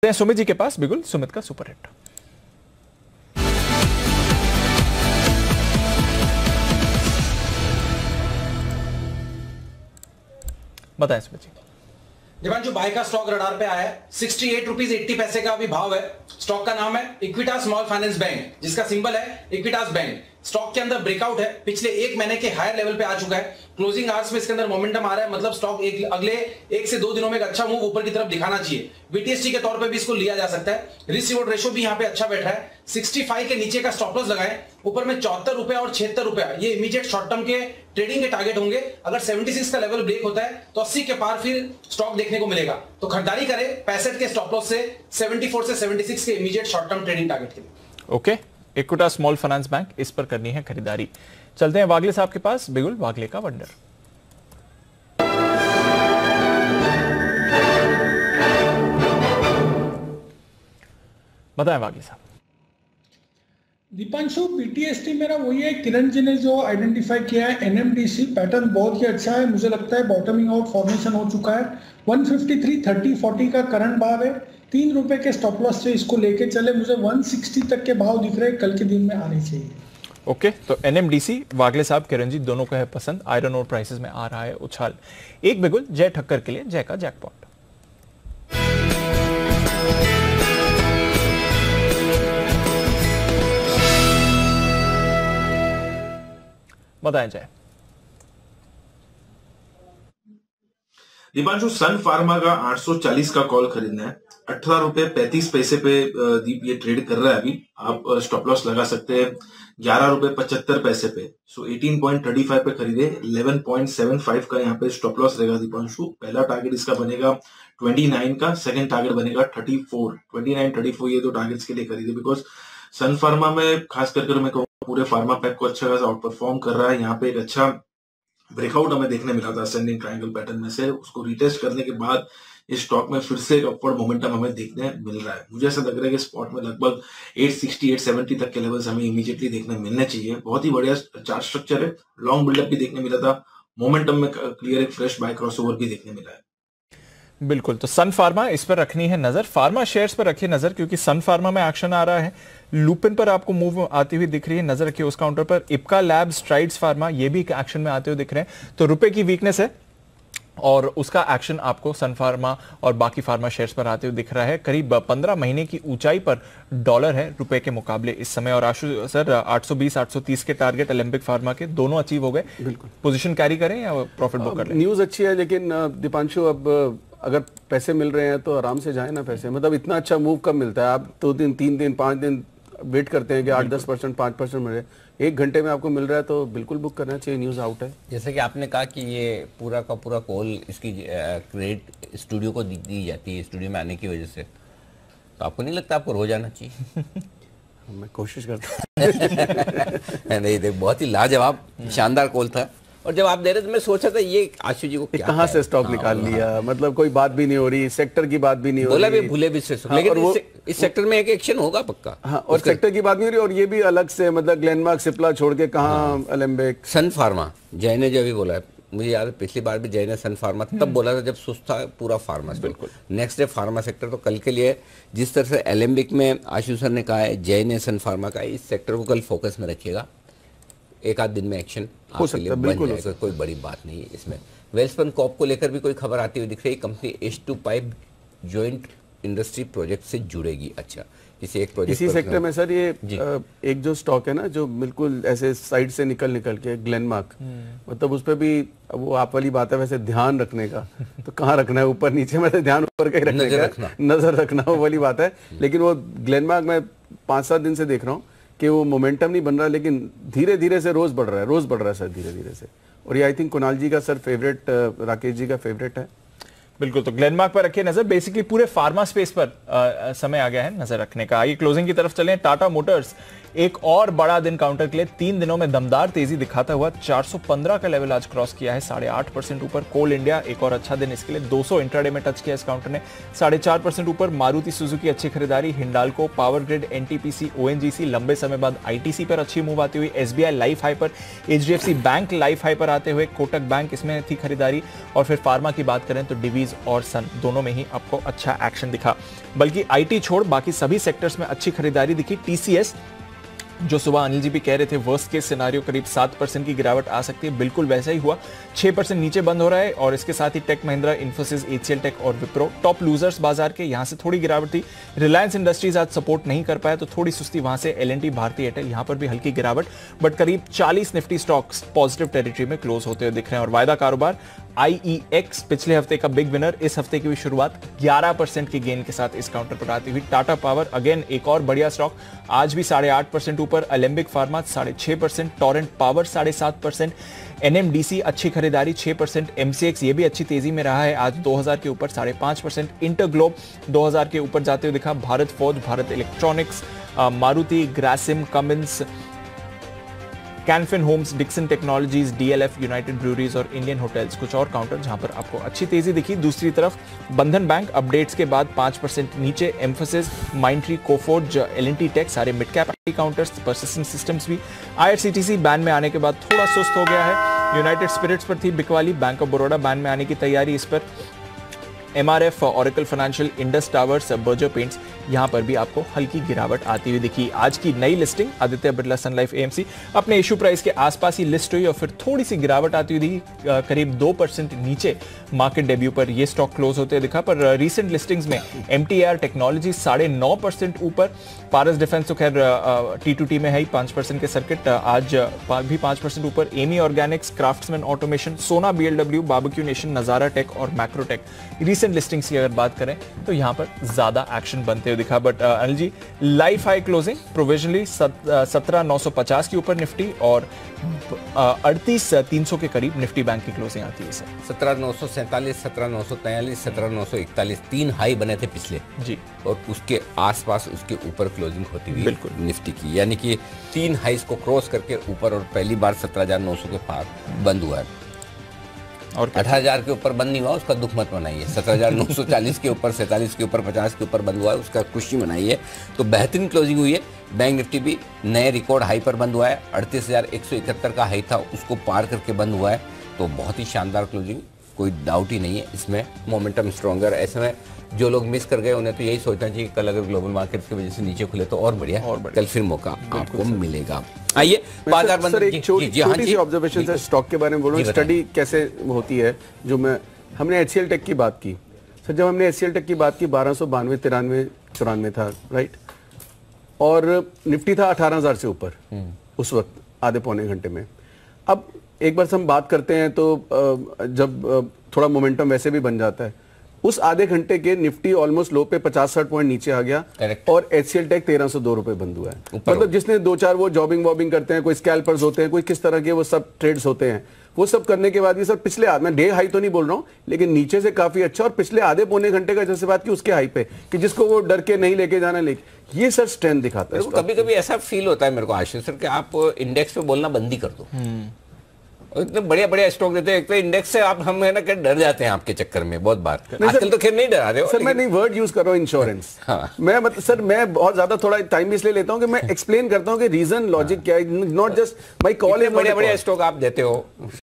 सुमित जी के पास बिल्कुल सुमित का सुपर हिट। बताएं सुमित जी। दिवांशु, बाय का स्टॉक रडार पे आया है। 68 रुपीज 80 पैसे का अभी भाव है। स्टॉक का नाम है इक्विटास स्मॉल फाइनेंस बैंक, जिसका सिंबल है इक्विटास बैंक। स्टॉक के अंदर ब्रेकआउट है, पिछले एक महीने के हायर लेवल पे आ चुका है। क्लोजिंग आवर्स में इसके अंदर मोमेंटम आ रहा है, मतलब स्टॉक अगले 1 से 2 दिनों में एक अच्छा मूव ऊपर की तरफ दिखाना चाहिए। बीटीएसटी के तौर पे भी इसको लिया जा सकता है। रिस्क रिवॉर्ड रेशो भी यहाँ पे अच्छा बैठ रहा है। 65 के नीचे का स्टॉप लॉस लगाएं, ऊपर में 74 रुपया और 76 रुपया ये इमीडिएट शॉर्ट टर्म के ट्रेडिंग के टारगेट होंगे। अगर 76 का लेवल ब्रेक होता है तो 80 के पार फिर स्टॉक देखने को मिलेगा। तो खरीदारी करें 65 के स्टॉप लॉस से, 74 से 76 के immediate short term trading target के लिए। Okay, Equitas small finance bank, इस पर करनी है खरीदारी। चलते हैं वागले साहब के पास, बिगुल वागले का वंडर। बताएं वागले साहब। दीपांशु, बीटीएसटी मेरा वही है, किरण जी ने जो आइडेंटिफाई किया है एनएमडीसी पैटर्न बहुत ही अच्छा है। मुझे लगता है बॉटमिंग आउट फॉर्मेशन हो चुका है। 153.30-40 का करंट भाव है। 3 रुपए के स्टॉप लॉस से इसको लेके चले। मुझे 160 तक के भाव दिख रहे हैं, कल के दिन में आने चाहिए। ओके, तो एनएमडीसी वागले साहब किरण जी दोनों को है पसंद। आयरन और प्राइसेस में आ रहा है उछाल। एक बिगुल जय ठक्कर के लिए जय का जैकपॉट। बताएं जय। दीपांशु, सन फार्मा का 840 का कॉल खरीदना है। 18 रुपए 35 पैसे पे दीप ये ट्रेड कर रहा है। अभी आप स्टॉप लॉस लगा सकते हैं 11 रुपए 75 पैसे पे। सो 18.35 पे खरीदे। 11.75 का यहाँ पे स्टॉप लॉस रहेगा दीपांशु। पहला टारगेट इसका बनेगा 29 का, सेकंड टारगेट बनेगा 34। 29, 34 ये दो टारगेट्स के लिए खरीदे, बिकॉज सन फार्मा में खास करके मैं कहूँ पूरे फार्मा पैक को अच्छा खासा आउट परफॉर्म कर रहा है। यहाँ पे एक अच्छा ब्रेकआउट हमें देखने मिला था असेंडिंग ट्रायंगल पैटर्न में से। उसको रिटेस्ट करने के बाद इस स्टॉक में फिर से एक अपवर्ड मोमेंटम हमें देखने मिल रहा है। मुझे ऐसा लग रहा है कि स्पॉट में लगभग 860 870 तक के लेवल्स हमें इमीडिएटली देखने मिलने चाहिए। बहुत ही बढ़िया चार्ट स्ट्रक्चर है, लॉन्ग बिल्डअप भी देखने मिला था, मोमेंटम में क्लियर एक फ्रेश बाय क्रॉसओवर भी देखने मिला है। बिल्कुल, तो सन फार्मा इस पर रखनी है नजर। फार्मा शेयर्स पर रखिए नजर, क्योंकि सन फार्मा में एक्शन आ रहा है। लुपिन पर आपको मूव आती हुई दिख रही है, नजर रखिए उस काउंटर पर। इप्का लैब, स्ट्राइड्स फार्मा ये भी एक्शन में आते हुए दिख रहे हैं। तो रुपए की वीकनेस है और उसका एक्शन आपको सन फार्मा और बाकी फार्मा शेयर्स पर आते हुए दिख रहा है। करीब 15 महीने की ऊंचाई पर डॉलर है रुपए के मुकाबले इस समय। और आशु सर 820 830 के टारगेट एलिम्पिक फार्मा के दोनों अचीव हो गए। बिल्कुल, पोजीशन कैरी करें या प्रॉफिट बुक कर लें? न्यूज अच्छी है, लेकिन दीपांशु अब अगर पैसे मिल रहे हैं तो आराम से जाए ना पैसे। मतलब इतना अच्छा मूव कब मिलता है? आप 2 दिन 3 दिन 5 दिन वेट करते हैं कि 8-10% 5% मिले। 1 घंटे में आपको मिल रहा है तो बिल्कुल बुक करना चाहिए। न्यूज आउट है। जैसे कि आपने कहा कि ये पूरा का पूरा कॉल इसकी क्रेडिट स्टूडियो को दी जाती है स्टूडियो में आने की वजह से, तो आपको नहीं लगता आपको रोज आना चाहिए? मैं कोशिश करता हूँ। नहीं, देख बहुत ही लाजवाब शानदार कॉल था। और जब आप दे रहे थे मैं सोचा था ये आशु जी को कहाँ से स्टॉक निकाल लिया। मतलब कोई बात भी नहीं हो रही, सेक्टर की बात भी नहीं हो रही। बोला भी भूले भी से, लेकिन इस सेक्टर में एक एक्शन होगा पक्का। हाँ, और सेक्टर की बात नहीं हो रही। और ये भी अलग से, मतलब ग्लेनमार्क सिप्ला छोड़ के कहाँ एलेम्बिक। सन फार्मा जय ने जो भी बोला है, मुझे याद है पिछली बार भी जय ने सन फार्मा तब बोला था जब सुस्त था पूरा फार्मा। बिल्कुल, नेक्स्ट डे फार्मा सेक्टर तो कल के लिए जिस तरह से एलेम्बिक में आशु सर ने कहा है, जय ने सन फार्मा का, इस सेक्टर को कल फोकस में रखिएगा। एक आध दिन में एक्शन हो सकता है, बिल्कुल जाएगा, कोई बड़ी बात नहीं है इसमें। वेल्सपन कॉप को लेकर भी कोई खबर आती हुई दिख रही है। Company H2 pipe joint industry project से जुड़ेगी। अच्छा, इसी एक प्रोजेक्ट इसी सेक्टर में सर ये एक जो स्टॉक है ना, जो बिल्कुल ऐसे साइड से निकल के ग्लेनमार्क, मतलब उस पर भी वो आप वाली बात है वैसे ध्यान रखने का। तो कहाँ रखना है, ऊपर नीचे में ध्यान ऊपर का ही रखने का, नजर रखना वो वाली बात है। लेकिन वो ग्लेनमार्क में 5-7 दिन से देख रहा हूँ कि वो मोमेंटम नहीं बन रहा, लेकिन धीरे धीरे से रोज बढ़ रहा है सर, धीरे धीरे से। और ये आई थिंक कुणाल जी का सर फेवरेट, राकेश जी का फेवरेट है। बिल्कुल, तो ग्लेनमार्क पर रखिए नजर। बेसिकली पूरे फार्मा स्पेस पर समय आ गया है नजर रखने का। आइए क्लोजिंग की तरफ चलें। टाटा मोटर्स एक और बड़ा दिन काउंटर के लिए। 3 दिनों में दमदार तेजी दिखाता हुआ 415 का लेवल आज क्रॉस किया है, 8.5% ऊपर। कोल इंडिया एक और अच्छा दिन इसके लिए, 200 इंट्राडे में टच किया इस काउंटर ने, 4.5% ऊपर। मारुति सुजुकी अच्छी खरीदारी, Hindalco, power grid, NTPC, ONGC लंबे समय बाद आईटीसी पर अच्छी मूव आती हुई, एसबीआई लाइफ हाई पर, एचडीएफसी बैंक लाइफ हाई पर आते हुए, कोटक बैंक इसमें थी खरीदारी। और फिर फार्मा की बात करें तो डिवीज और सन दोनों में ही आपको अच्छा एक्शन दिखा, बल्कि आईटी छोड़ बाकी सभी सेक्टर्स में अच्छी खरीदारी दिखी। टीसीएस जो सुबह अनिल जी भी कह रहे थे वर्स्ट केस सिनेरियो करीब 7% की गिरावट आ सकती है, बिल्कुल वैसा ही हुआ, 6% नीचे बंद हो रहा है। और इसके साथ ही Tech Mahindra, Infosys, HCL Tech और विप्रो टॉप लूजर्स बाजार के, यहां से थोड़ी गिरावट थी। रिलायंस इंडस्ट्रीज आज सपोर्ट नहीं कर पाया तो थोड़ी सुस्ती वहां से। एलएनटी, भारती एयरटेल, यहां पर भी हल्की गिरावट, बट करीब 40 निफ्टी स्टॉक्स पॉजिटिव टेरिटरी में क्लोज होते हुए दिख रहे हैं। और वायदा कारोबार आईईएक्स पिछले हफ्ते का बिग विनर, इस हफ्ते की भी शुरुआत 11% की गेन के साथ इस काउंटर पर आती हुई। टाटा पावर अगेन एक और बढ़िया स्टॉक, आज भी 8.5% ऊपर। Alembic pharma 6.5%, Torrent power 7.5%, NMDC अच्छी खरीदारी 6%, एमसीएक्स ये भी अच्छी तेजी में रहा है, आज 2000 के ऊपर 5.5%। इंटरग्लोब 2000 के ऊपर जाते हुए दिखा। Bharat Forge, Bharat Electronics, Maruti, Grasim, Cummins, Can Fin Homes, Dixon Technologies, DLF, United Breweries और इंडियन होटल्स कुछ और काउंटर जहां पर आपको अच्छी तेजी दिखी। दूसरी तरफ बंधन बैंक अपडेट्स के बाद 5% नीचे। एम्फोसिस, माइंडट्री, कोफोर्ज, एलएनटी टेक सारे mid cap counters. Persistent Systems भी। आईआरसीटीसी बैन में आने के बाद थोड़ा सुस्त हो गया है। यूनाइटेड स्पिरिट्स पर थी बिकवाली, बैंक ऑफ बड़ौदा बैन में आने की तैयारी, इस पर MRF, oracle financial, Indus towers, Berger paints, यहां पर भी आपको हल्की गिरावट आती हुई दिखी। आज की नई लिस्टिंग आदित्य बिरला सन लाइफ एएमसी अपने इशू प्राइस के आसपास ही लिस्ट हुई और फिर थोड़ी सी गिरावट आती हुई दिखी, करीब 2% नीचे मार्केट डेब्यू पर यह स्टॉक क्लोज होते दिखा। पर रीसेंट लिस्टिंग्स में एमटीआर टेक्नोलॉजी 9.5% ऊपर। पारस डिफेंस तो खैर T2T में है ही 5% के सर्किट, आज भी 5% ऊपर। एमी ऑर्गेनिक्स, क्राफ्ट्समैन ऑटोमेशन, सोना बीएलडब्ल्यू, बारबेक्यू नेशन, नजारा टेक और मैक्रोटेक रीसेंट लिस्टिंग्स की अगर बात करें तो यहां पर ज्यादा एक्शन बनते हुए दिखा। But Anil ji, life high closing provisionally 17,950 के ऊपर निफ्टी और 38,300 के करीब निफ्टी बैंक की क्लोजिंग आती है सर। 17,947, 17,943, 17,941, 3 हाई बने थे पिछले जी, और उसके आसपास उसके ऊपर क्लोजिंग होती हुई बिल्कुल निफ्टी की, यानी कि 3 हाईस को क्रॉस करके ऊपर और पहली बार 17,900 के पार बंद हुआ है। और 18,000 के ऊपर बंद नहीं हुआ, उसका दुख मत मनाइए। 17,940 के ऊपर, 47 के ऊपर, 50 के ऊपर बंद हुआ है, उसका खुशी मनाइए। तो बेहतरीन क्लोजिंग हुई है। बैंक निफ्टी भी नए रिकॉर्ड हाई पर बंद हुआ है, 38,171 का हाई था उसको पार करके बंद हुआ है। तो बहुत ही शानदार क्लोजिंग, कोई डाउट ही नहीं है इसमें। मोमेंटम स्ट्रॉन्गर, ऐसे में जो लोग मिस कर गए उन्हें तो यही सोचना चाहिए कि कल अगर ग्लोबल मार्केट की वजह से नीचे खुले तो और बढ़िया, कल फिर मौका आपको मिलेगा। आइए बाजार बंद। एक छोटी सी ऑब्जर्वेशन है स्टॉक के बारे में बोलूं, स्टडी कैसे होती है। जो हमने एचसीएल टेक की बात की सर, जब हमने एचसीएल टेक की बात की 1292, 93, 94 था, राइट, और निफ्टी था 18,000 से ऊपर उस वक्त आधे पौने घंटे में। अब एक बार हम बात करते हैं तो जब थोड़ा मोमेंटम वैसे भी बन जाता है, उस आधे घंटे के निफ्टी ऑलमोस्ट लो पे 50-60 पॉइंट नीचे आ गया। Correct. और एचसीएल टेक 1302 रुपए बंद हुआ है। मतलब जिसने 2-4 वो जॉबिंग वॉबिंग करते हैं, कोई स्कैल्पर्स होते हैं, कोई किस तरह के वो सब ट्रेड्स होते हैं, वो सब करने के बाद ये सर पिछले मैं डे हाई तो नहीं बोल रहा हूँ, लेकिन नीचे से काफी अच्छा, और पिछले आधे पौने घंटे का जैसे बात की उसके हाई पे कि जिसको वो डर के नहीं लेके जाना, लेके ये सर स्ट्रेंथ दिखाता है। कभी कभी ऐसा फील होता है मेरे को आशीष सर कि आप इंडेक्स पे बोलना बंद ही कर दो। इतने बढ़िया बढ़िया स्टॉक देते हैं, एक तो इंडेक्स से आप हम है ना डर जाते हैं आपके चक्कर में बहुत बार। आजकल तो खैर नहीं डरा रहे हो सर, मैं नहीं वर्ड यूज कर रहा हूँ इंश्योरेंस। हाँ। मैं मतलब सर मैं बहुत ज्यादा थोड़ा टाइम इसलिए लेता हूँ कि मैं एक्सप्लेन करता हूँ कि रीजन लॉजिक क्या है, नॉट जस्ट माय कॉल है। बढ़िया बढ़िया स्टॉक आप देते हो।